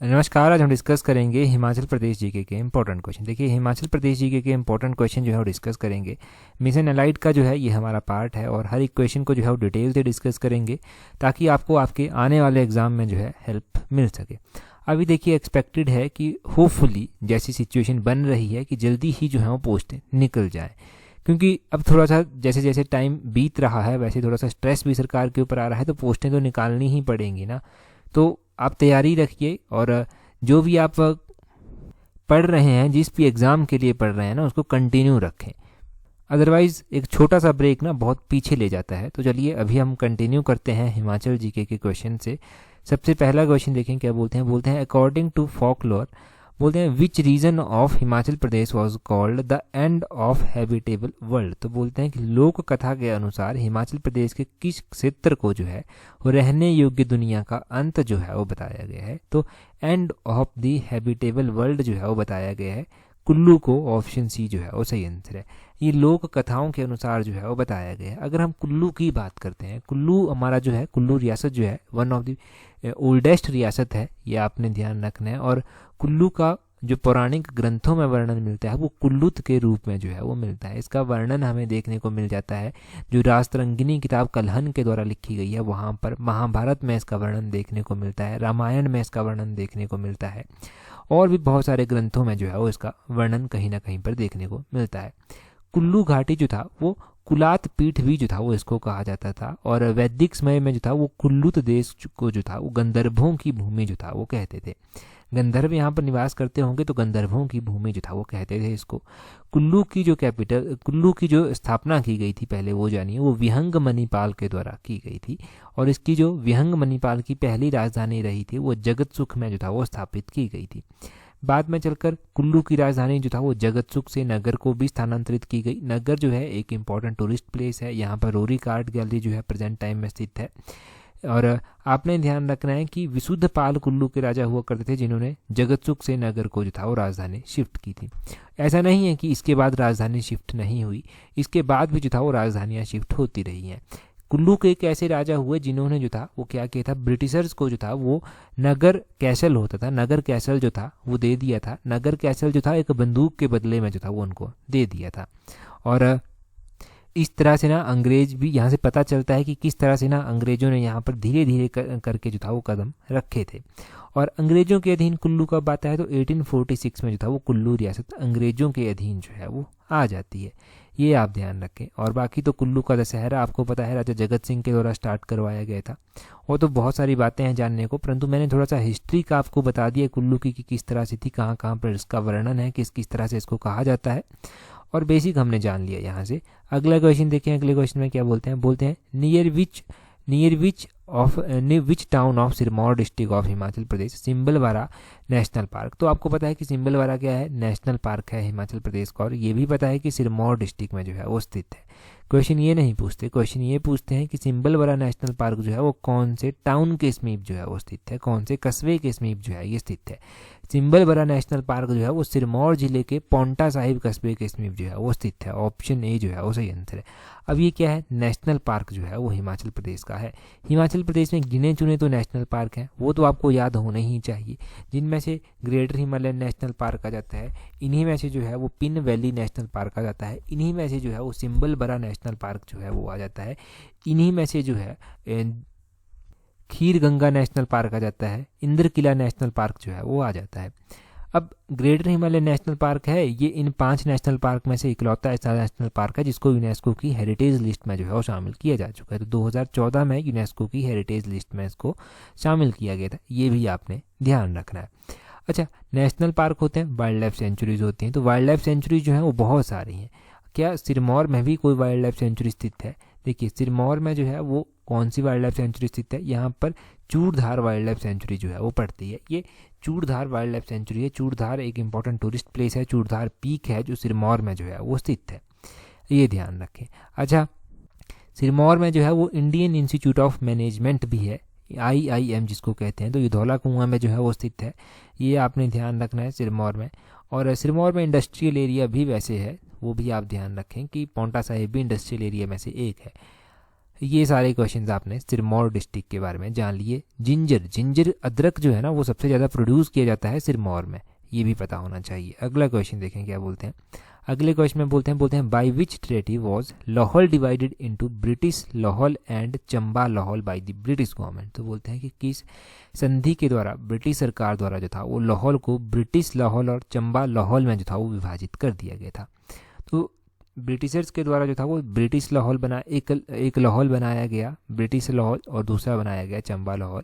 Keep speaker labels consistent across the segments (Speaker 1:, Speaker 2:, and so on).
Speaker 1: नमस्कार। आज हम डिस्कस करेंगे हिमाचल प्रदेश जीके के इंपॉर्टेंट क्वेश्चन। देखिए, हिमाचल प्रदेश जीके के इंपॉर्टेंट क्वेश्चन जो है वो डिस्कस करेंगे। मिशन एलाइड का जो है ये हमारा पार्ट है और हर एक क्वेश्चन को जो है वो डिटेल से डिस्कस करेंगे ताकि आपको आपके आने वाले एग्जाम में जो है हेल्प मिल सके। अभी देखिए, एक्सपेक्टेड है कि होपफुली जैसी सिचुएशन बन रही है कि जल्दी ही जो है वो पोस्टें निकल जाए, क्योंकि अब थोड़ा सा जैसे जैसे टाइम बीत रहा है वैसे थोड़ा सा स्ट्रेस भी सरकार के ऊपर आ रहा है, तो पोस्टें तो निकालनी ही पड़ेंगी ना। तो आप तैयारी रखिए और जो भी आप पढ़ रहे हैं, जिस भी एग्ज़ाम के लिए पढ़ रहे हैं ना, उसको कंटिन्यू रखें। अदरवाइज़ एक छोटा सा ब्रेक ना बहुत पीछे ले जाता है। तो चलिए अभी हम कंटिन्यू करते हैं हिमाचल जीके के क्वेश्चन से। सबसे पहला क्वेश्चन देखें क्या बोलते हैं अकॉर्डिंग टू फोकलोर, बोलते हैं which region of Himachal Pradesh was called the end of habitable world. तो बोलते हैं कि लोक कथा के अनुसार हिमाचल प्रदेश के किस क्षेत्र को जो है वो रहने योग्य दुनिया का अंत जो है वो बताया गया है। तो end of the habitable world जो है वो बताया गया है कुल्लू को। ऑप्शन सी जो है वो सही आंसर है। ये लोक कथाओं के अनुसार जो है वो बताया गया है। अगर हम कुल्लू की बात करते हैं, कुल्लू हमारा जो है, कुल्लू रियासत जो है वन ऑफ द ओल्डेस्ट रियासत है, ये आपने ध्यान रखना है। और कुल्लू का जो पौराणिक ग्रंथों में वर्णन मिलता है वो कुल्लुत के रूप में जो है वो मिलता है। इसका वर्णन हमें देखने को मिल जाता है जो राजतरंगिनी किताब कल्हन के द्वारा लिखी गई है, वहाँ पर महाभारत में इसका वर्णन देखने को मिलता है, रामायण में इसका वर्णन देखने को मिलता है, और भी बहुत सारे ग्रंथों में जो है वो इसका वर्णन कहीं ना कहीं पर देखने को मिलता है। कुल्लू घाटी जो था वो कुलात पीठ भी जो था वो इसको कहा जाता था, और वैदिक समय में जो था वो कुल्लुत देश को जो था वो गंधर्वों की भूमि जो था वो कहते थे। गंधर्व यहाँ पर निवास करते होंगे तो गंधर्वों की भूमि जो था वो कहते थे इसको। कुल्लू की जो कैपिटल, कुल्लू की जो स्थापना की गई थी पहले, वो जानिए, वो विहंग मणिपाल के द्वारा की गई थी। और इसकी जो विहंग मणिपाल की पहली राजधानी रही थी वो जगतसुख में जो था वो स्थापित की गई थी। बाद में चलकर कुल्लू की राजधानी जो था वो जगतसुख से नगर को भी स्थानांतरित की गई। नगर जो है एक इंपॉर्टेंट टूरिस्ट प्लेस है, यहाँ पर रोरी कार्ड गैलरी जो है प्रेजेंट टाइम में स्थित है। और आपने ध्यान रखना है कि विशुद्ध पाल कुल्लू के राजा हुआ करते थे जिन्होंने जगतसुख से नगर को जो था वो राजधानी शिफ्ट की थी। ऐसा नहीं है कि इसके बाद राजधानी शिफ्ट नहीं हुई, इसके बाद भी जो था वो राजधानियाँ शिफ्ट होती रही हैं। कुल्लू के एक ऐसे राजा हुए जिन्होंने जो था वो क्या किया था, ब्रिटिशर्स को जो था वो नगर कैसल होता था, नगर कैसल जो था वो दे दिया था। नगर कैसल जो था एक बंदूक के बदले में जो था वो उनको दे दिया था। और इस तरह से ना अंग्रेज भी, यहाँ से पता चलता है कि किस तरह से ना अंग्रेजों ने यहाँ पर धीरे धीरे करके जो था वो कदम रखे थे। और अंग्रेजों के अधीन कुल्लू कब आता है, तो 1846 में जो था वो कुल्लू रियासत अंग्रेजों के अधीन जो है वो आ जाती है। ये आप ध्यान रखें। और बाकी तो कुल्लू का दशहरा आपको पता है राजा जगत सिंह के द्वारा स्टार्ट करवाया गया था। वो तो बहुत सारी बातें हैं जानने को, परंतु मैंने थोड़ा सा हिस्ट्री का आपको बता दिया कुल्लू की कि किस तरह से थी, कहाँ कहाँ पर इसका वर्णन है, किस किस तरह से इसको कहा जाता है, और बेसिक हमने जान लिया यहाँ से। अगला क्वेश्चन देखें। अगले क्वेश्चन में क्या बोलते हैं near which town of Sirmaur district of Himachal Pradesh Simbalbara national park. तो आपको पता है कि सिंबलवारा क्या है, नेशनल पार्क है हिमाचल प्रदेश का, और ये भी पता है कि सिरमौर डिस्ट्रिक्ट में जो है वो स्थित है। क्वेश्चन ये नहीं पूछते, क्वेश्चन ये पूछते हैं कि सिंबलवारा नेशनल पार्क जो है वो कौन से टाउन के समीप जो है वो स्थित है, कौन से कस्बे के समीप जो है ये स्थित है। सिंबलवारा नेशनल पार्क जो है वो सिरमौर जिले के पोंटा साहिब कस्बे के समीप जो है वो स्थित है। ऑप्शन ए जो है वो सही आंसर है। अब ये क्या है, नेशनल पार्क जो है वो हिमाचल प्रदेश का है। हिमाचल प्रदेश में गिने चुने तो नेशनल पार्क हैं, वो तो आपको याद होने ही चाहिए, जिनमें से ग्रेटर हिमालयन नेशनल पार्क आ जाता है, इन्हीं में से जो है वो पिन वैली नेशनल पार्क आ जाता है, इन्हीं में से जो है वो सिंबलबरा नेशनल पार्क जो है वो आ जाता है, इन्हीं में से जो है खीर गंगा नेशनल पार्क आ जाता है, इंद्र किला नेशनल पार्क जो है वो आ जाता है। अब ग्रेटर हिमालयन नेशनल पार्क है, ये इन 5 नेशनल पार्क में से इकलौता ऐसा नेशनल पार्क है जिसको यूनेस्को की हेरिटेज लिस्ट में जो है वो शामिल किया जा चुका है। तो 2014 में यूनेस्को की हेरिटेज लिस्ट में इसको शामिल किया गया था, ये भी आपने ध्यान रखना है। अच्छा, नेशनल पार्क होते हैं, वाइल्ड लाइफ सेंचुरीज होती हैं, तो वाइल्ड लाइफ सेंचुरीज जो हैं वो बहुत सारी हैं। क्या सिरमौर में भी कोई वाइल्ड लाइफ सेंचुरी स्थित है? देखिए, सिरमौर में जो है वो कौन सी वाइल्ड लाइफ सेंचुरी स्थित है, यहाँ पर चूड़धार वाइल्ड लाइफ सेंचुरी जो है वो पड़ती है। ये चूड़धार वाइल्ड लाइफ सेंचुरी है। चूड़धार एक इंपॉर्टेंट टूरिस्ट प्लेस है, चूड़धार पीक है जो सिरमौर में जो है वो स्थित है, ये ध्यान रखें। अच्छा, सिरमौर में जो है वो इंडियन इंस्टीट्यूट ऑफ मैनेजमेंट भी है, IIM जिसको कहते हैं, तो ये धौला कुआं में जो है वो स्थित है, ये आपने ध्यान रखना है सिरमौर में। और सिरमौर में इंडस्ट्रियल एरिया भी वैसे है, वो भी आप ध्यान रखें कि पोंटा साहिब भी इंडस्ट्रियल एरिया में से एक है। ये सारे क्वेश्चंस आपने सिरमौर डिस्ट्रिक्ट के बारे में जान लिए। जिंजर अदरक जो है ना वो सबसे ज़्यादा प्रोड्यूस किया जाता है सिरमौर में, ये भी पता होना चाहिए। अगला क्वेश्चन देखें क्या बोलते हैं। अगले क्वेश्चन में बोलते हैं by which treaty was Lahaul divided into British Lahaul and Chamba Lahaul by the British government. तो बोलते हैं कि किस संधि के द्वारा ब्रिटिश सरकार द्वारा जो था वो लाहौल को ब्रिटिश लाहौल और चंबा लाहौल में जो था वो विभाजित कर दिया गया था। तो ब्रिटिशर्स के द्वारा जो था वो ब्रिटिश लाहौल एक लाहौल बनाया गया, ब्रिटिश लाहौल, और दूसरा बनाया गया चंबा लाहौल।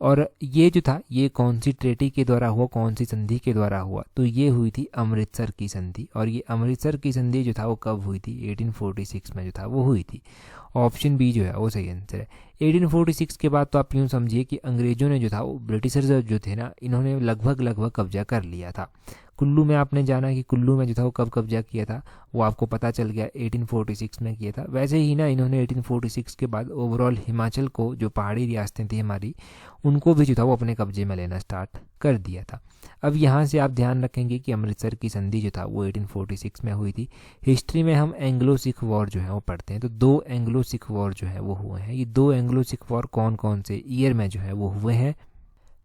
Speaker 1: और ये जो था ये कौन सी ट्रेटी के द्वारा हुआ, कौन सी संधि के द्वारा हुआ, तो ये हुई थी अमृतसर की संधि। और ये अमृतसर की संधि जो था वो कब हुई थी, 1846 में जो था वो हुई थी। ऑप्शन बी जो है वो सही आंसर है। 1846 के बाद तो आप यूँ समझिए कि अंग्रेजों ने जो था वो ब्रिटिशर्स जो थे ना इन्होंने लगभग कब्जा कर लिया था। कुल्लू में आपने जाना कि कुल्लू में जो था वो कब कब्जा किया था, वो आपको पता चल गया 1846 में किया था। वैसे ही ना इन्होंने 1846 के बाद ओवरऑल हिमाचल को, जो पहाड़ी रियासतें थी हमारी, उनको भी जो था वो अपने कब्जे में लेना स्टार्ट कर दिया था। अब यहाँ से आप ध्यान रखेंगे कि अमृतसर की संधि जो था वो 1846 में हुई थी। हिस्ट्री में हम एंग्लो सिख वॉर जो है वो पढ़ते हैं, तो 2 एंग्लो सिख वॉर जो है वो हुए हैं। ये 2 एंग्लो सिख वॉर कौन कौन से ईयर में जो है वो हुए हैं।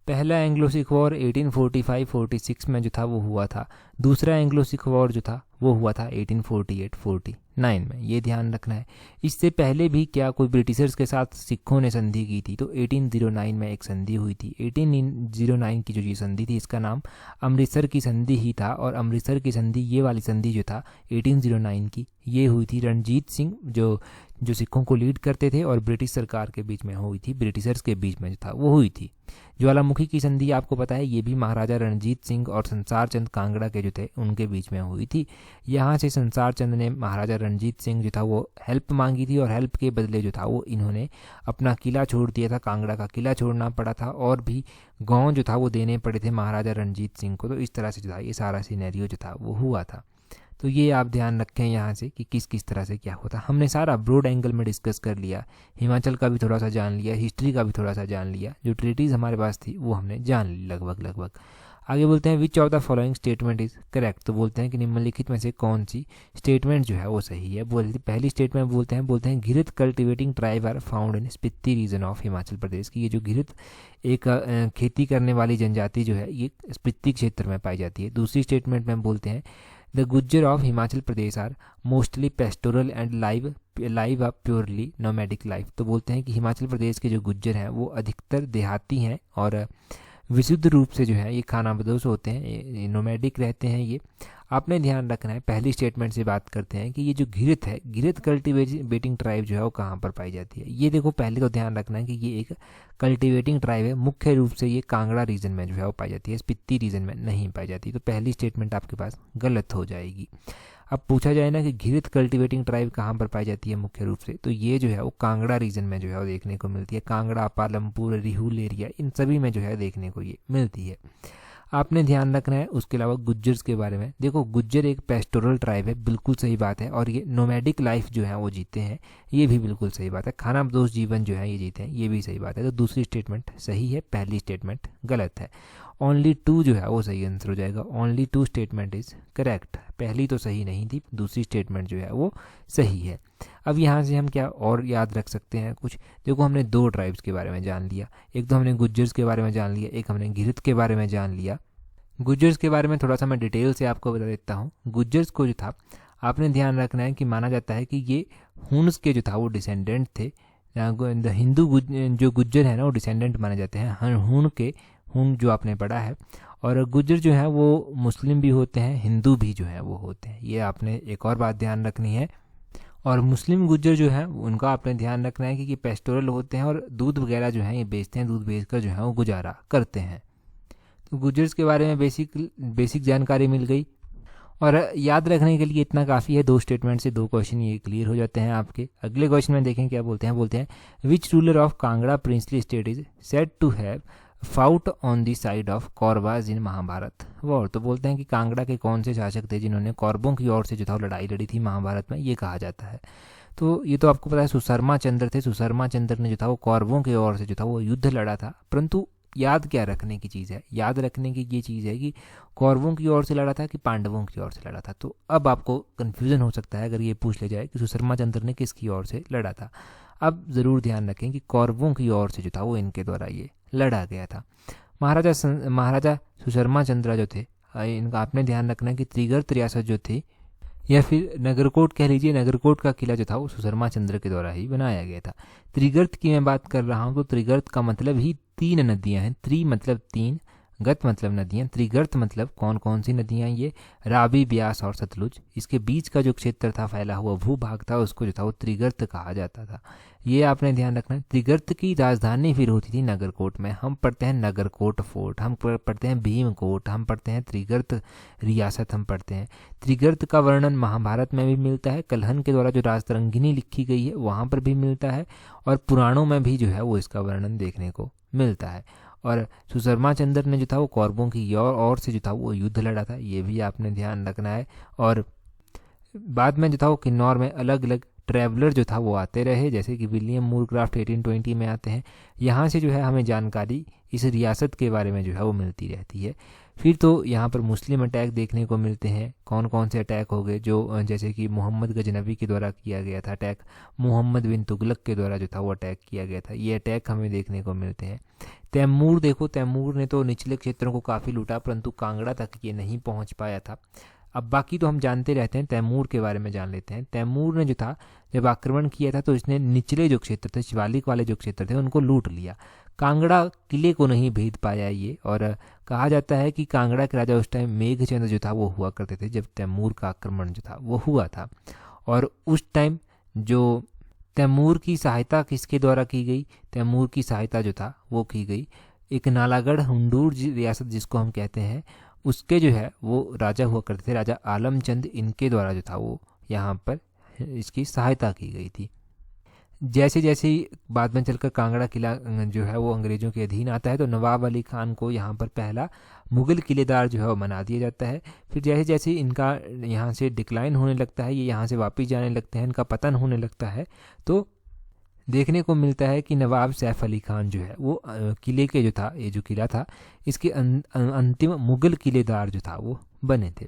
Speaker 1: पहला एंग्लो सिख वॉर 1845-46 में जो था वो हुआ था। दूसरा एंग्लो सिख वॉर जो था वो हुआ था 1848-49 में, ये ध्यान रखना है। इससे पहले भी क्या कोई ब्रिटिशर्स के साथ सिखों ने संधि की थी, तो 1809 में एक संधि हुई थी। 1809 की जो ये संधि थी इसका नाम अमृतसर की संधि ही था। और अमृतसर की संधि, ये वाली संधि जो था 1809 की, ये हुई थी रणजीत सिंह जो सिखों को लीड करते थे और ब्रिटिश सरकार के बीच में हुई थी, ब्रिटिशर्स के बीच में जो था वो हुई थी। ज्वालामुखी की संधि आपको पता है, ये भी महाराजा रणजीत सिंह और संसार चंद कांगड़ा के जो थे उनके बीच में हुई थी। यहाँ से संसार चंद ने महाराजा रणजीत सिंह जो था वो हेल्प मांगी थी, और हेल्प के बदले जो था वो इन्होंने अपना किला छोड़ दिया था, कांगड़ा का किला छोड़ना पड़ा था, और भी गाँव जो था वो देने पड़े थे महाराजा रणजीत सिंह को। तो इस तरह से जो था ये सारा सिनेरियो जो था वो हुआ था। तो ये आप ध्यान रखें यहाँ से कि किस किस तरह से क्या होता। हमने सारा ब्रॉड एंगल में डिस्कस कर लिया, हिमाचल का भी थोड़ा सा जान लिया, हिस्ट्री का भी थोड़ा सा जान लिया, जो ट्रीटीज़ हमारे पास थी वो हमने जान ली लगभग। आगे बोलते हैं विच of the following statement is correct. तो बोलते हैं कि निम्नलिखित में से कौन सी स्टेटमेंट जो है वो सही है। पहली स्टेटमेंट बोलते हैं Ghirth cultivating tribe are found in Spiti region of Himachal Pradesh की। ये जो घिरित एक खेती करने वाली जनजाति जो है ये स्पीति क्षेत्र में पाई जाती है। दूसरी स्टेटमेंट में बोलते हैं the Gujjar of Himachal Pradesh are mostly pastoral and live purely nomadic life. तो बोलते हैं कि हिमाचल प्रदेश के जो गुज्जर हैं वो अधिकतर देहाती हैं और विशुद्ध रूप से जो है ये खानाबदोश होते हैं, ये नोमैडिक रहते हैं। ये आपने ध्यान रखना है। पहली स्टेटमेंट से बात करते हैं कि ये जो घिरित है, घिरित कल्टिवेटिंग ट्राइब जो है वो कहाँ पर पाई जाती है। ये देखो पहले तो ध्यान रखना है कि ये एक कल्टिवेटिंग ट्राइब है, मुख्य रूप से ये कांगड़ा रीजन में जो है वो पाई जाती है, स्पीति रीजन में नहीं पाई जाती। तो पहली स्टेटमेंट आपके पास गलत हो जाएगी। अब पूछा जाए ना कि घिरित कल्टिवेटिंग ट्राइब कहाँ पर पाई जाती है मुख्य रूप से, तो ये जो है वो कांगड़ा रीजन में जो है वो देखने को मिलती है। कांगड़ा, पालमपुर, रिहुल एरिया, इन सभी में जो है देखने को ये मिलती है। आपने ध्यान रखना है। उसके अलावा गुज्जर्स के बारे में देखो, गुज्जर एक पेस्टोरल ट्राइब है, बिल्कुल सही बात है, और ये नोमैडिक लाइफ जो है वो जीते हैं, ये भी बिल्कुल सही बात है। खानाबदोश जीवन जो है ये जीते हैं, ये भी सही बात है। तो दूसरी स्टेटमेंट सही है, पहली स्टेटमेंट गलत है। ओनली 2 जो है वो सही आंसर हो जाएगा। Only 2 statement is correct. पहली तो सही नहीं थी, दूसरी स्टेटमेंट जो है वो सही है। अब यहाँ से हम क्या और याद रख सकते हैं कुछ। देखो हमने 2 ट्राइब्स के बारे में जान लिया, एक तो हमने गुज्जर्स के बारे में जान लिया, एक हमने घिरित के बारे में जान लिया। गुज्जर्स के बारे में थोड़ा सा मैं डिटेल से आपको बता देता हूँ। गुज्जर्स को जो था आपने ध्यान रखना है कि माना जाता है कि ये हुन्स के जो था वो डिसेंडेंट थे। हिंदू जो गुज्जर है ना वो डिसेंडेंट माने जाते हैं हुन के, हुन जो आपने पढ़ा है। और गुज्जर जो है वो मुस्लिम भी होते हैं, हिंदू भी जो है वो होते हैं, ये आपने एक और बात ध्यान रखनी है। और मुस्लिम गुज्जर जो है उनका आपने ध्यान रखना है कि पेस्टोरल होते हैं और दूध वगैरह जो है ये बेचते हैं, दूध बेचकर जो है वो गुजारा करते हैं। तो गुज्जर्स के बारे में बेसिक जानकारी मिल गई, और याद रखने के लिए इतना काफ़ी है। 2 स्टेटमेंट से 2 क्वेश्चन ये क्लियर हो जाते हैं आपके। अगले क्वेश्चन में देखें क्या बोलते हैं which ruler of Kangra princely state is said to have fought on the side of Kauravas in Mahabharata war. तो बोलते हैं कि कांगड़ा के कौन से शासक थे जिन्होंने कौरवों की ओर से जो था लड़ाई लड़ी थी महाभारत में, ये कहा जाता है। तो ये तो आपको पता है सुशर्मा चंद्र थे। सुशर्मा चंद्र ने जो था वो कौरवों की ओर से जो था वो युद्ध लड़ा था। परंतु याद क्या रखने की चीज़ है, याद रखने की ये चीज़ है कि कौरवों की ओर से लड़ा था कि पांडवों की ओर से लड़ा था। तो अब आपको कन्फ्यूज़न हो सकता है अगर ये पूछ ले जाए कि सुशर्मा चंद्र ने किसकी ओर से लड़ा था। अब ज़रूर ध्यान रखें कि कौरवों की ओर से जो था वो इनके द्वारा ये लड़ा गया था। महाराजा सुशर्मा चंद्र जो थे, इनका आपने ध्यान रखना है कि त्रिगर्त रियासत जो थी, या फिर नगरकोट कह लीजिए, नगरकोट का किला जो था वो सुशर्मा चंद्र के द्वारा ही बनाया गया था। त्रिगर्त की मैं बात कर रहा हूँ तो त्रिगर्त का मतलब ही 3 नदियाँ हैं। त्रि मतलब 3, गत मतलब नदियाँ, त्रिगर्त मतलब कौन कौन सी नदियाँ, ये रावी, ब्यास और सतलुज। इसके बीच का जो क्षेत्र था, फैला हुआ भूभाग था, उसको जो था वो त्रिगर्त कहा जाता था। ये आपने ध्यान रखना है। त्रिगर्त की राजधानी फिर होती थी नगरकोट में। हम पढ़ते हैं नगरकोट फोर्ट, हम पढ़ते हैं भीमकोट, हम पढ़ते हैं त्रिगर्त रियासत, हम पढ़ते हैं। त्रिगर्त का वर्णन महाभारत में भी मिलता है, कल्हन के द्वारा जो राजतरंगिनी लिखी गई है वहाँ पर भी मिलता है, और पुराणों में भी जो है वो इसका वर्णन देखने को मिलता है। और सुशर्मा चंद्र ने जो था वो कौरवों की ओर से जो था वो युद्ध लड़ा था, ये भी आपने ध्यान रखना है। और बाद में जो था वो किन्नौर में अलग अलग ट्रैवलर जो था वो आते रहे, जैसे कि विलियम मूरक्राफ्ट 1820 में आते हैं। यहाँ से जो है हमें जानकारी इस रियासत के बारे में जो है वो मिलती रहती है। फिर तो यहाँ पर मुस्लिम अटैक देखने को मिलते हैं। कौन कौन से अटैक हो गए, जो जैसे कि मोहम्मद गजनबी के द्वारा किया गया था अटैक, मोहम्मद बिन तुगलक के द्वारा जो था वो अटैक किया गया था, ये अटैक हमें देखने को मिलते हैं। तैमूर देखो, तैमूर ने तो निचले क्षेत्रों को काफ़ी लूटा, परंतु कांगड़ा तक ये नहीं पहुँच पाया था। अब बाकी तो हम जानते रहते हैं, तैमूर के बारे में जान लेते हैं। तैमूर ने जो था जब आक्रमण किया था तो इसने निचले जो क्षेत्र थे, शिवालिक वाले जो क्षेत्र थे, उनको लूट लिया। कांगड़ा किले को नहीं भेद पाया ये, और कहा जाता है कि कांगड़ा के राजा उस टाइम मेघचंद जो था वो हुआ करते थे जब तैमूर का आक्रमण जो था वो हुआ था। और उस टाइम जो तैमूर की सहायता किसके द्वारा की गई, तैमूर की सहायता जो था वो की गई एक नालागढ़ हुंडूर रियासत जिसको हम कहते हैं, उसके जो है वो राजा हुआ करते थे, राजा आलमचंद, इनके द्वारा जो था वो यहाँ पर इसकी सहायता की गई थी। जैसे जैसे ही बाद में चलकर कांगड़ा किला जो है वो अंग्रेज़ों के अधीन आता है तो नवाब अली खान को यहाँ पर पहला मुग़ल किलेदार जो है वो बना दिया जाता है। फिर जैसे जैसे इनका यहाँ से डिक्लाइन होने लगता है, ये यहाँ से वापस जाने लगते हैं, इनका पतन होने लगता है, तो देखने को मिलता है कि नवाब सैफ अली खान जो है वो किले के जो था, ये जो किला था, इसके अंतिम मुग़ल किलेदार जो था वो बने थे।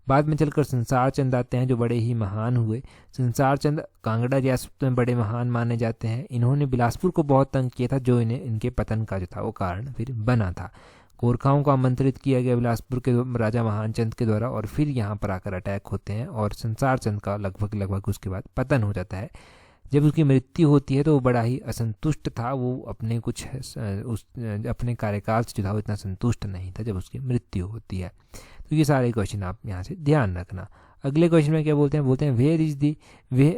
Speaker 1: बाद में चलकर संसार चंद आते हैं जो बड़े ही महान हुए। संसार चंद कांगड़ा रियासत में बड़े महान माने जाते हैं। इन्होंने बिलासपुर को बहुत तंग किया था, जो इन्हें इनके पतन का जो था वो कारण फिर बना था। गोरखाओं को आमंत्रित किया गया बिलासपुर के राजा महानचंद के द्वारा, और फिर यहाँ पर आकर अटैक होते हैं और संसार चंद का लगभग उसके बाद पतन हो जाता है। जब उसकी मृत्यु होती है तो वो बड़ा ही असंतुष्ट था, वो अपने अपने कार्यकाल से जो था वो इतना संतुष्ट नहीं था जब उसकी मृत्यु होती है। तो ये सारे क्वेश्चन आप यहाँ से ध्यान रखना। अगले क्वेश्चन में क्या बोलते हैं,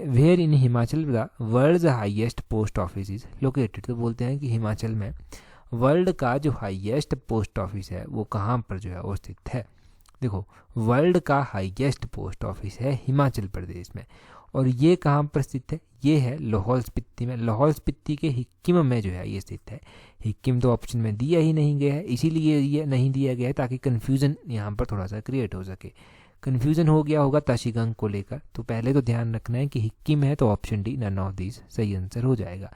Speaker 1: where in Himachal the world's highest post office is located. तो बोलते हैं कि हिमाचल में वर्ल्ड का जो हाईएस्ट पोस्ट ऑफिस है वो कहाँ पर जो है वो स्थित है। देखो, वर्ल्ड का हाईएस्ट पोस्ट ऑफिस है हिमाचल प्रदेश में, और ये कहाँ पर स्थित है, ये है लाहौल स्पीति में। लाहौल स्पीति के हिक्किम में जो है ये स्थित है। हिक्किम तो ऑप्शन में दिया ही नहीं गया है, इसीलिए ये नहीं दिया गया है ताकि कन्फ्यूज़न यहाँ पर थोड़ा सा क्रिएट हो सके। कन्फ्यूज़न हो गया होगा ताशीगंग को लेकर, तो पहले तो ध्यान रखना है कि हिक्किम है, तो option D none of these सही आंसर हो जाएगा।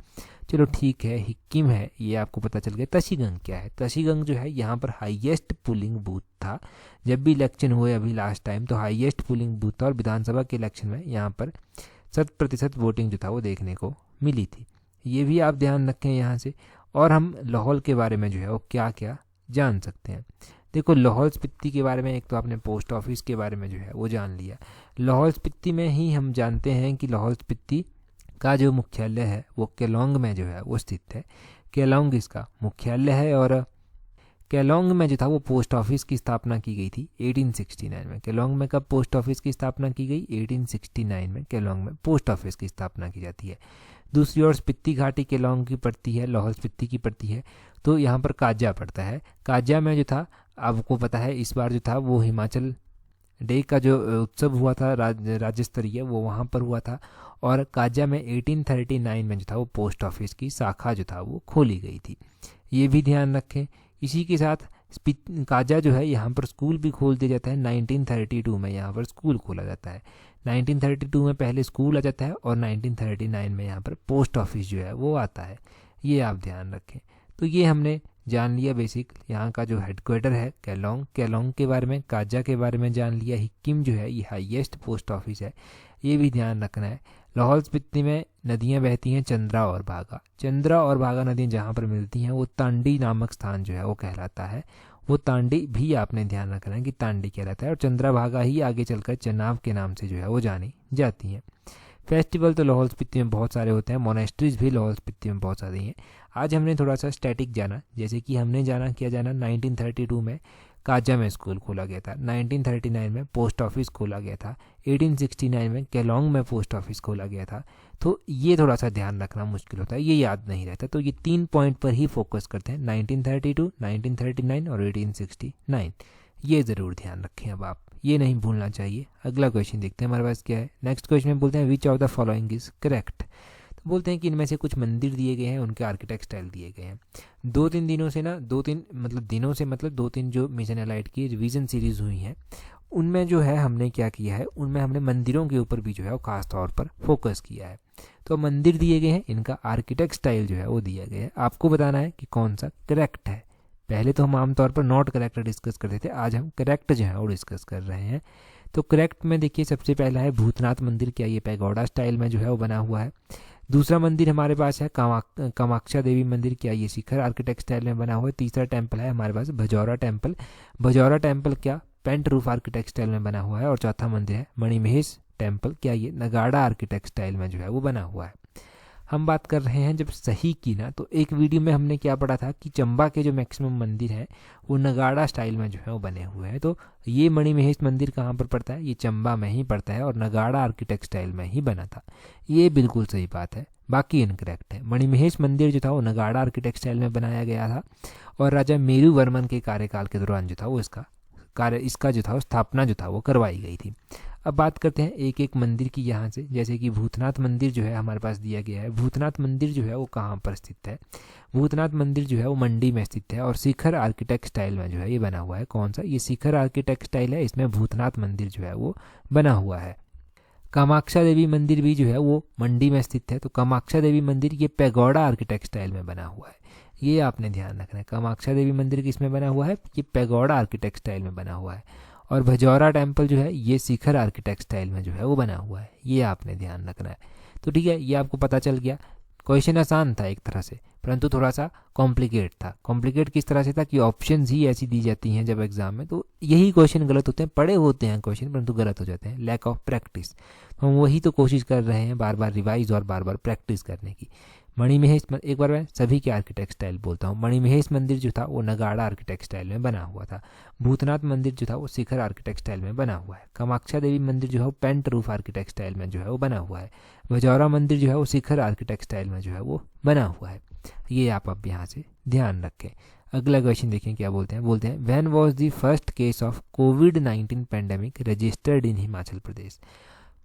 Speaker 1: चलो ठीक है, हिक्किम है ये आपको पता चल गया। ताशीगंग क्या है, ताशीगंग जो है यहाँ पर हाईएस्ट पोलिंग बूथ था। जब भी इलेक्शन हुए अभी लास्ट टाइम तो हाईएस्ट पोलिंग बूथ था, और विधानसभा के इलेक्शन में यहाँ पर 100% वोटिंग जो था वो देखने को मिली थी। ये भी आप ध्यान रखें यहाँ से। और हम लाहौल के बारे में जो है वो क्या क्या जान सकते हैं। देखो, लाहौल स्पीति के बारे में एक तो आपने पोस्ट ऑफिस के बारे में जो है वो जान लिया। लाहौल स्पीति में ही हम जानते हैं कि लाहौल स्पीति का जो मुख्यालय है वो केलोंग में जो है वो स्थित है। केलोंग इसका मुख्यालय है, और केलोंग में जो था वो पोस्ट ऑफिस की स्थापना की गई थी 1869 में। केलोंग में कब पोस्ट ऑफिस की स्थापना की गई, 1869 में केलोंग में पोस्ट ऑफिस की स्थापना की जाती है। दूसरी ओर स्पीति घाटी केलोंग की पड़ती है, लाहौल स्पीति की पड़ती है, तो यहाँ पर काजा पड़ता है। काजा में जो था, आपको पता है इस बार जो था वो हिमाचल डे का जो उत्सव हुआ था राज्य स्तरीय, वो वहाँ पर हुआ था। और काजा में 1839 में जो था वो पोस्ट ऑफिस की शाखा जो था वो खोली गई थी, ये भी ध्यान रखें। इसी के साथ काजा जो है यहाँ पर स्कूल भी खोल दिया जाता है। 1932 में यहाँ पर स्कूल खोला जाता है। 1932 में पहले स्कूल आ जाता है, और 1939 में यहाँ पर पोस्ट ऑफिस जो है वो आता है, ये आप ध्यान रखें। तो ये हमने जान लिया बेसिक यहाँ का जो हेडक्वार्टर है केलोंग, केलोंग के बारे में, काजा के बारे में जान लिया। हिक्किम जो है ये हाईएस्ट पोस्ट ऑफिस है, ये भी ध्यान रखना है। लाहौल स्पीति में नदियाँ बहती हैं चंद्रा और भागा। चंद्रा और भागा नदियाँ जहाँ पर मिलती हैं वो तांडी नामक स्थान जो है वो कहलाता है। वो तांडी भी आपने ध्यान रखना है कि तांडी कहलाता है, और चंद्रा भागा ही आगे चलकर चनाब के नाम से जो है वो जानी जाती हैं। फेस्टिवल तो लाहौल स्पीति में बहुत सारे होते हैं, मोनेस्ट्रीज भी लाहौल स्पीति में बहुत सारी हैं। आज हमने थोड़ा सा स्टैटिक जाना, जैसे कि हमने जाना 1932 में काजा में स्कूल खोला गया था, 1939 में पोस्ट ऑफिस खोला गया था, 1869 में केलोंग में पोस्ट ऑफिस खोला गया था। तो ये थोड़ा सा ध्यान रखना मुश्किल होता है, ये याद नहीं रहता, तो ये 3 पॉइंट पर ही फोकस करते हैं, 1932, 1939 और 1869। ये ज़रूर ध्यान रखें, अब आप ये नहीं भूलना चाहिए। अगला क्वेश्चन देखते हैं हमारे पास क्या है। नेक्स्ट क्वेश्चन में बोलते हैं विच of the following is correct. तो बोलते हैं कि इनमें से कुछ मंदिर दिए गए हैं, उनके आर्किटेक्ट स्टाइल दिए गए हैं। 2-3 दिनों से ना 2-3 दिनों से 2-3 जो मिशन एलाइट की रिवीजन सीरीज़ हुई हैं, उनमें जो है हमने क्या किया है, उनमें हमने मंदिरों के ऊपर भी जो है वो खास तौर पर फोकस किया है। तो मंदिर दिए गए हैं, इनका आर्किटेक्ट स्टाइल जो है वो दिया गया है। आपको बताना है कि कौन सा करेक्ट है। पहले तो हम आमतौर पर नॉट करेक्ट डिस्कस करते थे, आज हम करेक्ट जो है वो डिस्कस कर रहे हैं। तो करेक्ट में देखिए सबसे पहला है भूतनाथ मंदिर, क्या ये पैगोडा स्टाइल में जो है वो बना हुआ है। दूसरा मंदिर हमारे पास है कामाक्षा देवी मंदिर, क्या ये शिखर आर्किटेक्ट स्टाइल में बना हुआ है। तीसरा टेम्पल है हमारे पास भजौरा टेम्पल, भजौरा टेम्पल क्या पेंट रूफ आर्किटेक्ट स्टाइल में बना हुआ है। और चौथा मंदिर है मणिमहेश टेम्पल, क्या ये नगाड़ा आर्किटेक्ट स्टाइल में जो है वो बना हुआ है। हम बात कर रहे हैं जब सही की ना, तो एक वीडियो में हमने क्या पढ़ा था कि चंबा के जो मैक्सिमम मंदिर हैं वो नगाड़ा स्टाइल में जो है वो बने हुए हैं। तो ये मणिमहेश मंदिर कहाँ पर पड़ता है, ये चंबा में ही पड़ता है और नगाड़ा आर्किटेक्ट स्टाइल में ही बना था। ये बिल्कुल सही बात है, बाकी इनकरेक्ट है। मणिमहेश मंदिर जो था वो नगाड़ा आर्किटेक्ट स्टाइल में बनाया गया था और राजा मेरू वर्मन के कार्यकाल के दौरान जो था वो इसका जो था स्थापना जो था वो करवाई गई थी। अब बात करते हैं एक एक मंदिर की यहाँ से, जैसे कि भूतनाथ मंदिर जो है हमारे पास दिया गया है। भूतनाथ मंदिर जो है वो कहाँ पर स्थित है, भूतनाथ मंदिर जो है वो मंडी में स्थित है और शिखर आर्किटेक्ट स्टाइल में जो है ये बना हुआ है। कौन सा, ये शिखर आर्किटेक्ट स्टाइल है, इसमें भूतनाथ मंदिर जो है वो बना हुआ है। कामाक्षा देवी मंदिर भी जो है वो मंडी में स्थित है, तो कामाक्षा देवी मंदिर ये पैगोडा आर्किटेक्ट स्टाइल में बना हुआ है। ये आपने ध्यान रखना है, कामाक्षा देवी मंदिर किसमें बना हुआ है, ये पैगोडा आर्किटेक्ट स्टाइल में बना हुआ है। और भजौरा टेम्पल जो है ये शिखर आर्किटेक्ट स्टाइल में जो है वो बना हुआ है। ये आपने ध्यान रखना है। तो ठीक है, ये आपको पता चल गया। क्वेश्चन आसान था एक तरह से, परंतु थोड़ा सा कॉम्प्लिकेट था। कॉम्प्लिकेट किस तरह से था कि ऑप्शंस ही ऐसी दी जाती हैं जब एग्जाम में, तो यही क्वेश्चन गलत होते हैं। पढ़े होते हैं क्वेश्चन परंतु गलत हो जाते हैं, लैक ऑफ प्रैक्टिस। तो हम वही तो कोशिश कर रहे हैं, बार बार रिवाइज और बार बार प्रैक्टिस करने की। मणिमहेश, एक बार मैं सभी के आर्किटेक्ट स्टाइल बोलता हूँ। मणिमहेश मंदिर जो था वो नगाड़ा आर्किटेक्ट स्टाइल में बना हुआ था। भूतनाथ मंदिर जो था वो शिखर आर्किटेक्ट स्टाइल में बना हुआ है। कामाक्षा देवी मंदिर जो है वो पेंट रूफ आर्किटेक्ट स्टाइल में जो है वो बना हुआ है। भजौरा मंदिर जो है वो शिखर आर्किटेक्ट स्टाइल में जो है वो बना हुआ है। ये आप अब यहाँ से ध्यान रखें। अगला क्वेश्चन देखें क्या बोलते हैं when was the first case of कोविड-19 pandemic registered in Himachal Pradesh.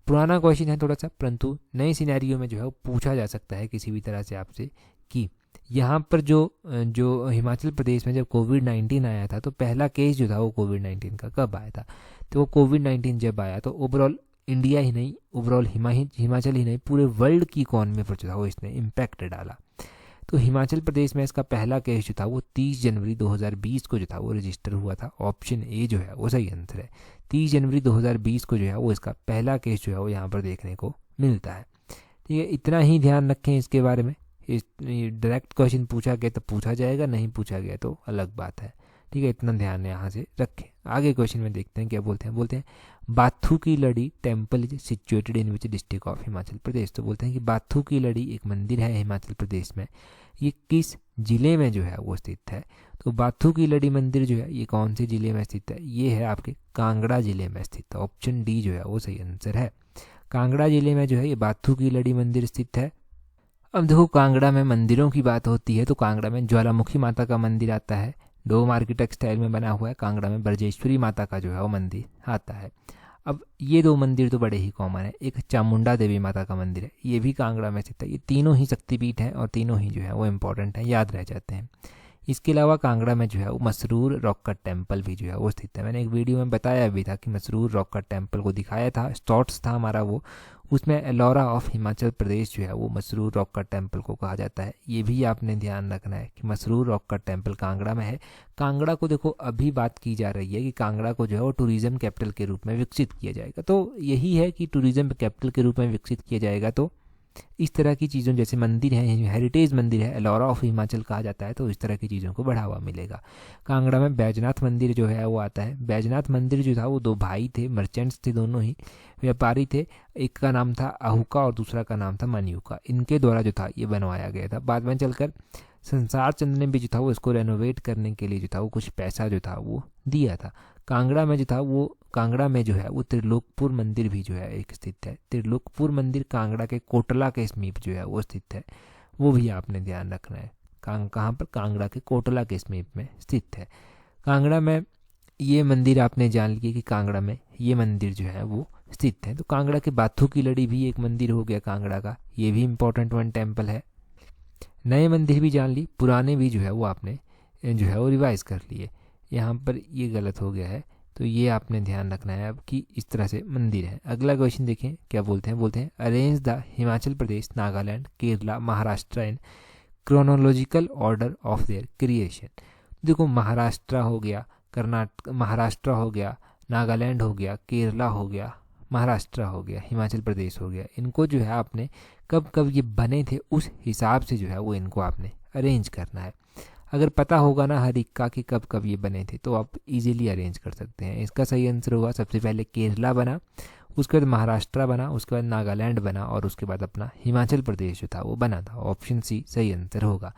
Speaker 1: पुराना क्वेश्चन है थोड़ा सा, परंतु नए सिनेरियो में जो है वो पूछा जा सकता है किसी भी तरह से आपसे कि यहाँ पर जो हिमाचल प्रदेश में जब कोविड-19 आया था तो पहला केस जो था वो कोविड-19 का कब आया था। तो वो कोविड-19 जब आया तो ओवरऑल इंडिया ही नहीं, ओवरऑल हिमाचल ही नहीं, पूरे वर्ल्ड की इकॉनमी पर जो था वो इसने इम्पैक्ट डाला। तो हिमाचल प्रदेश में इसका पहला केस जो था वो 30 जनवरी 2020 को जो था वो रजिस्टर हुआ था। ऑप्शन ए जो है वो सही आंसर है। 30 जनवरी 2020 को जो है वो इसका पहला केस जो है वो यहाँ पर देखने को मिलता है। ठीक है, इतना ही ध्यान रखें इसके बारे में। डायरेक्ट क्वेश्चन पूछा गया तो पूछा जाएगा, नहीं पूछा गया तो अलग बात है। ठीक है, इतना ध्यान यहाँ से रखें। आगे क्वेश्चन में देखते हैं क्या बोलते हैं Bathu ki Ladi temple is situated in which district of Himachal Pradesh. तो बोलते हैं कि बाथू की लड़ी एक मंदिर है हिमाचल प्रदेश में, ये किस जिले में जो है वो स्थित है। तो बाथू की लड़ी मंदिर जो है ये कौन से जिले में स्थित है, ये है आपके कांगड़ा जिले में स्थित है। ऑप्शन डी जो है वो सही आंसर है। कांगड़ा जिले में जो है ये बाथू की लड़ी मंदिर स्थित है। अब देखो, कांगड़ा में मंदिरों की बात होती है तो कांगड़ा में ज्वालामुखी माता का मंदिर आता है, डोम आर्किटेक्ट स्टाइल में बना हुआ है। कांगड़ा में ब्रजेश्वरी माता का जो है वो मंदिर आता है। अब ये दो मंदिर तो बड़े ही कॉमन है। एक चामुंडा देवी माता का मंदिर है, ये भी कांगड़ा में स्थित है। ये तीनों ही शक्तिपीठ हैं और तीनों ही जो है वो इम्पोर्टेंट हैं, याद रह जाते हैं। इसके अलावा कांगड़ा में जो है वो मसरूर रॉक कट टेम्पल भी जो है वो स्थित है। मैंने एक वीडियो में बताया भी था कि मसरूर रॉक कट टेम्पल को दिखाया था, शॉर्ट्स था हमारा वो, उसमें एलोरा ऑफ हिमाचल प्रदेश जो है वो मसरूर रॉक कट टेम्पल को कहा जाता है। ये भी आपने ध्यान रखना है कि Masroor rock cut temple Kangra में है। कांगड़ा को देखो अभी बात की जा रही है कि कांगड़ा को जो है वो टूरिज्म कैपिटल के रूप में विकसित किया जाएगा, तो यही है कि टूरिज्म कैपिटल के रूप में विकसित किया जाएगा तो इस तरह की चीज़ों जैसे मंदिर है, हेरिटेज मंदिर है, एलोरा ऑफ हिमाचल कहा जाता है, तो इस तरह की चीज़ों को बढ़ावा मिलेगा। कांगड़ा में बैजनाथ मंदिर जो है वो आता है। बैजनाथ मंदिर जो था वो दो भाई थे, मर्चेंट्स थे, दोनों ही व्यापारी थे। एक का नाम था अहुका और दूसरा का नाम था मनियुका। इनके द्वारा जो था ये बनवाया गया था। बाद में चलकर संसार चंद ने भी जो था वो इसको रेनोवेट करने के लिए जो था वो कुछ पैसा जो था वो दिया था। कांगड़ा में जो था वो कांगड़ा में जो है वो त्रिलोकपुर मंदिर भी जो है एक स्थित है। त्रिलोकपुर मंदिर कांगड़ा के कोटला के समीप जो है वो स्थित है, वो भी आपने ध्यान रखना है। कहाँ पर? कांगड़ा के कोटला के समीप में स्थित है। कांगड़ा में ये मंदिर आपने जान लिया कि कांगड़ा में ये मंदिर जो है वो स्थित है। तो कांगड़ा के बाथू की लड़ी भी एक मंदिर हो गया कांगड़ा का, ये भी इम्पोर्टेंट वन टेम्पल है। नए मंदिर भी जान ली, पुराने भी जो है वो आपने जो है वो रिवाइज कर लिए। यहाँ पर ये गलत हो गया है, तो ये आपने ध्यान रखना है अब कि इस तरह से मंदिर है। अगला क्वेश्चन देखें क्या बोलते हैं arrange the Himachal Pradesh, Nagaland, Kerala, Maharashtra in chronological order of their creation. देखो महाराष्ट्र हो गया, कर्नाटक महाराष्ट्र हो गया, नागालैंड हो गया, केरला हो गया, महाराष्ट्र हो गया, हिमाचल प्रदेश हो गया, इनको जो है आपने कब कब ये बने थे उस हिसाब से जो है वो इनको आपने अरेंज करना है। अगर पता होगा ना हर इक्का कि कब कब ये बने थे तो आप इजीली अरेंज कर सकते हैं। इसका सही आंसर होगा सबसे पहले केरला बना, उसके बाद महाराष्ट्र बना, उसके बाद नागालैंड बना और उसके बाद अपना हिमाचल प्रदेश जो था वो बना था। ऑप्शन सी सही आंसर होगा।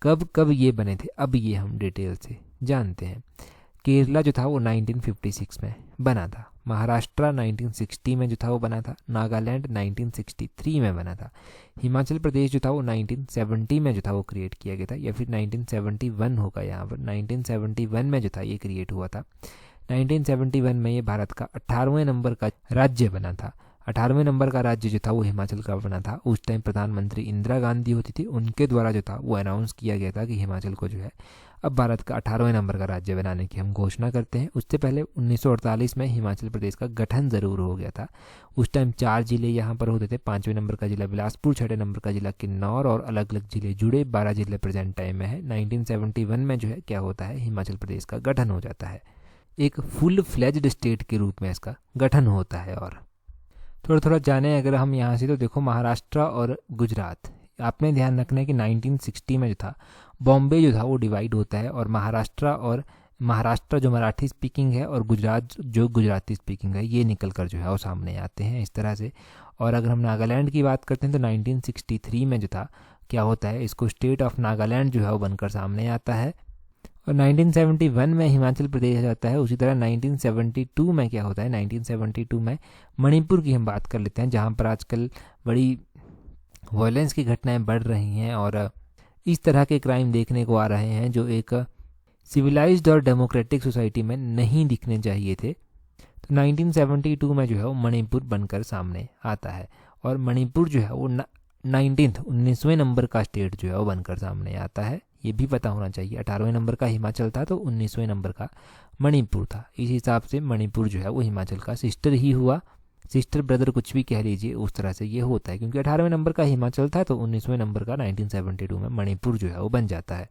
Speaker 1: कब कब ये बने थे अब ये हम डिटेल से जानते हैं। केरला जो था वो 1956 में बना था, महाराष्ट्र 1960 में जो था वो बना था, नागालैंड 1963 में बना था, हिमाचल प्रदेश जो था वो 1970 में जो था वो क्रिएट किया गया था, या फिर 1971 होगा यहाँ पर। 1971 में जो था ये क्रिएट हुआ था। 1971 में ये भारत का 18वें नंबर का राज्य बना था। 18वें नंबर का राज्य जो था वो हिमाचल का बना था। उस टाइम प्रधानमंत्री इंदिरा गांधी होती थी, उनके द्वारा जो था वो अनाउंस किया गया था कि हिमाचल को जो है अब भारत का 18वें नंबर का राज्य बनाने की हम घोषणा करते हैं। उससे पहले 1948 में हिमाचल प्रदेश का गठन ज़रूर हो गया था। उस टाइम 4 जिले यहाँ पर होते थे, 5वें नंबर का जिला बिलासपुर, 6वें नंबर का जिला किन्नौर और अलग अलग जिले जुड़े, 12 जिले प्रेजेंट टाइम में है। 1971 में जो है क्या होता है, हिमाचल प्रदेश का गठन हो जाता है, एक फुल फ्लेज्ड स्टेट के रूप में इसका गठन होता है। और थोड़ा थोड़ा जाने अगर हम यहाँ से, तो देखो महाराष्ट्र और गुजरात, आपने ध्यान रखना है कि 1960 में जो था बॉम्बे जो था वो डिवाइड होता है और महाराष्ट्र जो मराठी स्पीकिंग है और गुजरात जो गुजराती स्पीकिंग है ये निकल कर जो है वो सामने आते हैं इस तरह से। और अगर हम नागालैंड की बात करते हैं तो 1963 में जो था क्या होता है, इसको स्टेट ऑफ नागालैंड जो है वो बनकर सामने आता है। और 1971 में हिमाचल प्रदेश आ जाता है। उसी तरह 1972 में क्या होता है, 1972 में मणिपुर की हम बात कर लेते हैं, जहाँ पर आजकल बड़ी वायलेंस की घटनाएं बढ़ रही हैं और इस तरह के क्राइम देखने को आ रहे हैं जो एक सिविलाइज्ड और डेमोक्रेटिक सोसाइटी में नहीं दिखने चाहिए थे। तो 1972 में जो है वो मणिपुर बनकर सामने आता है और मणिपुर जो है वो 19वें नंबर का स्टेट जो है वो बनकर सामने आता है। ये भी पता होना चाहिए, 18वें नंबर का हिमाचल था तो 19वें नंबर का मणिपुर था। इस हिसाब से मणिपुर जो है वो हिमाचल का सिस्टर ही हुआ, सिस्टर ब्रदर कुछ भी कह लीजिए, उस तरह से ये होता है। क्योंकि 18वें नंबर का हिमाचल था तो 19वें नंबर का 1972 में मणिपुर जो है वो बन जाता है।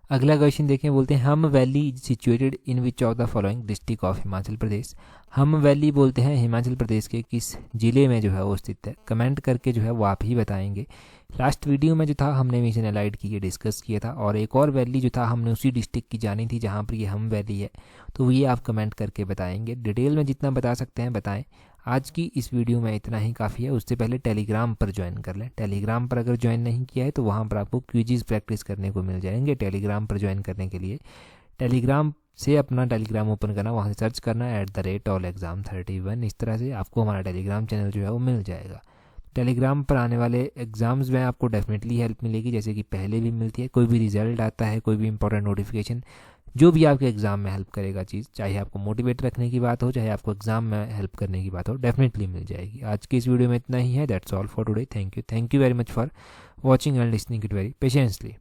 Speaker 1: अगला क्वेश्चन देखें, बोलते हैं हम valley situated in which of the following district of Himachal Pradesh. हम वैली बोलते हैं हिमाचल प्रदेश के किस जिले में जो है वो स्थित है। कमेंट करके जो है वो आप ही बताएंगे। लास्ट वीडियो में जो था हमने मिशन एलाइड की ये डिस्कस किया था और एक और वैली जो था हमने उसी डिस्ट्रिक्ट की जानी थी जहाँ पर ये हम वैली है, तो ये आप कमेंट करके बताएंगे। डिटेल में जितना बता सकते हैं बताएं। आज की इस वीडियो में इतना ही काफ़ी है। उससे पहले टेलीग्राम पर ज्वाइन कर लें। टेलीग्राम पर अगर ज्वाइन नहीं किया है तो वहाँ पर आपको क्विज़ प्रैक्टिस करने को मिल जाएंगे। टेलीग्राम पर ज्वाइन करने के लिए टेलीग्राम से अपना टेलीग्राम ओपन करना, वहाँ से सर्च करना @allexam31। इस तरह से आपको हमारा टेलीग्राम चैनल जो है वो मिल जाएगा। टेलीग्राम पर आने वाले एग्ज़ाम्स में आपको डेफिनेटली हेल्प मिलेगी, जैसे कि पहले भी मिलती है। कोई भी रिजल्ट आता है, कोई भी इंपॉर्टेंट नोटिफिकेशन, जो भी आपके एग्ज़ाम में हेल्प करेगा चीज़, चाहे आपको मोटिवेट रखने की बात हो, चाहे आपको एग्ज़ाम में हेल्प करने की बात हो, डेफिनेटली मिल जाएगी। आज की इस वीडियो में इतना ही है। That's all for today. Thank you very much for watching and listening it very patiently.